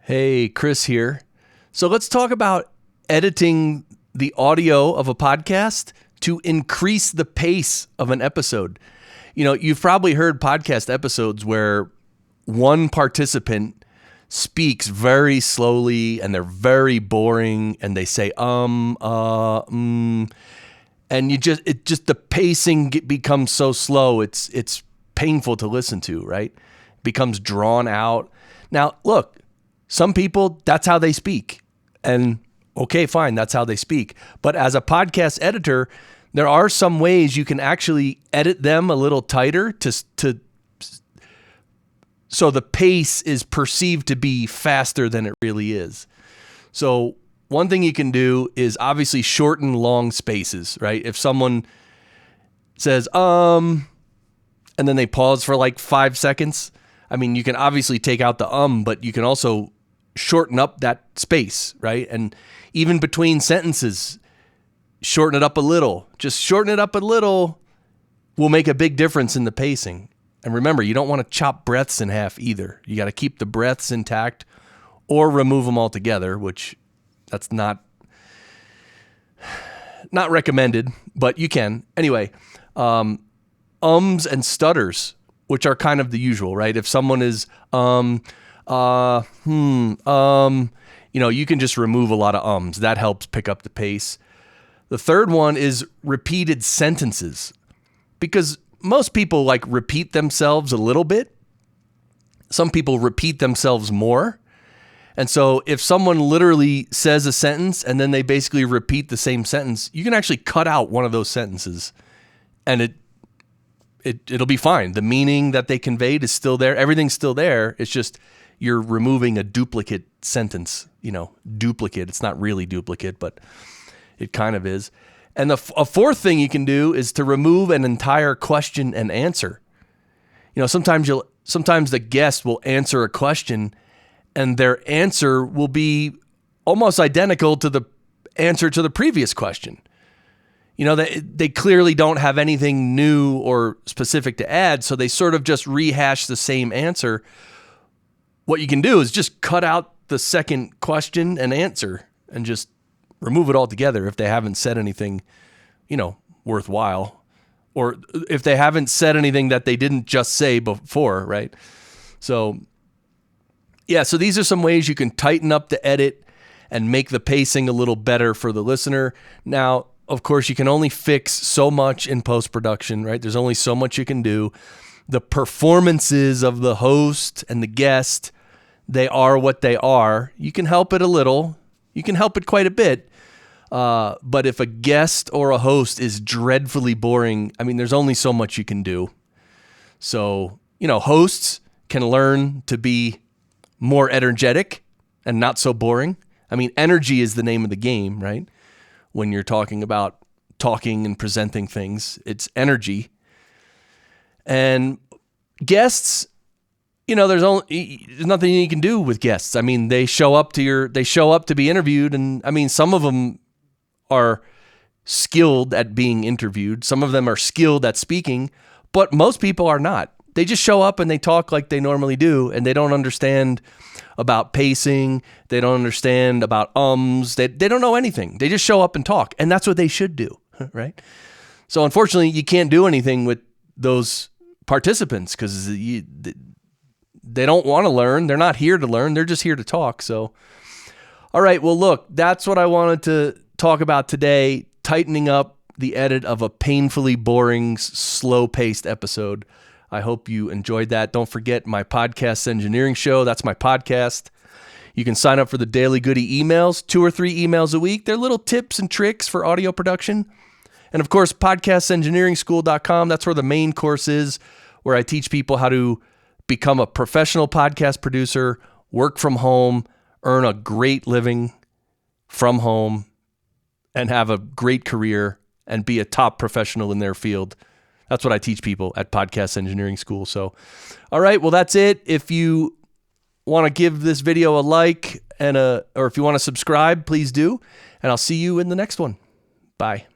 Hey, Chris here. So let's talk about editing the audio of a podcast to increase the pace of an episode. You know, you've probably heard podcast episodes where one participant speaks very slowly and they're very boring and they say and the pacing becomes so slow it's painful to listen to, right? It becomes drawn out. Now, look, some people, that's how they speak. And okay, fine, that's how they speak. But as a podcast editor, there are some ways you can actually edit them a little tighter so the pace is perceived to be faster than it really is. So one thing you can do is obviously shorten long spaces, right? If someone says, and then they pause for like 5 seconds, I mean, you can obviously take out the but you can also shorten up that space, right? And even between sentences, shorten it up a little. Just shorten it up a little will make a big difference in the pacing. And remember, you don't want to chop breaths in half either. You got to keep the breaths intact or remove them altogether, which that's not recommended, but you can. Anyway, ums and stutters, which are kind of the usual, right? If someone is you can just remove a lot of ums. That helps pick up the pace. The third one is repeated sentences, because most people like repeat themselves a little bit. Some people repeat themselves more. And so if someone literally says a sentence and then they basically repeat the same sentence, you can actually cut out one of those sentences and it'll be fine. The meaning that they conveyed is still there. Everything's still there. It's just you're removing a duplicate sentence, duplicate. It's not really duplicate, but it kind of is. And a fourth thing you can do is to remove an entire question and answer. Sometimes the guest will answer a question and their answer will be almost identical to the answer to the previous question. They clearly don't have anything new or specific to add, so they sort of just rehash the same answer. What you can do is just cut out the second question and answer and just remove it altogether if they haven't said anything, worthwhile, or if they haven't said anything that they didn't just say before, right? So, yeah, so these are some ways you can tighten up the edit and make the pacing a little better for the listener. Now, of course, you can only fix so much in post-production, right? There's only so much you can do. The performances of the host and the guest, they are what they are. You can help it a little. You can help it quite a bit. But if a guest or a host is dreadfully boring, I mean, there's only so much you can do. So, hosts can learn to be more energetic and not so boring. I mean, energy is the name of the game, right? When you're talking about talking and presenting things, it's energy. And guests, there's nothing you can do with guests. I mean, they show up to be interviewed, and I mean, some of them are skilled at being interviewed. Some of them are skilled at speaking, but most people are not. They just show up and they talk like they normally do, and they don't understand about pacing. They don't understand about ums. They don't know anything. They just show up and talk, and that's what they should do, right? So unfortunately, you can't do anything with those participants because they don't want to learn. They're not here to learn. They're just here to talk. So, all right, well, look, that's what I wanted to talk about today, tightening up the edit of a painfully boring, slow-paced episode. I hope you enjoyed that. Don't forget my podcast engineering show. That's my podcast. You can sign up for the Daily Goody emails, 2 or 3 emails a week. They're little tips and tricks for audio production. And of course, podcastengineeringschool.com. That's where the main course is, where I teach people how to become a professional podcast producer, work from home, earn a great living from home, and have a great career and be a top professional in their field. That's what I teach people at Podcast Engineering School. So, all right, well, that's it. If you want to give this video a like or if you want to subscribe, please do. And I'll see you in the next one. Bye.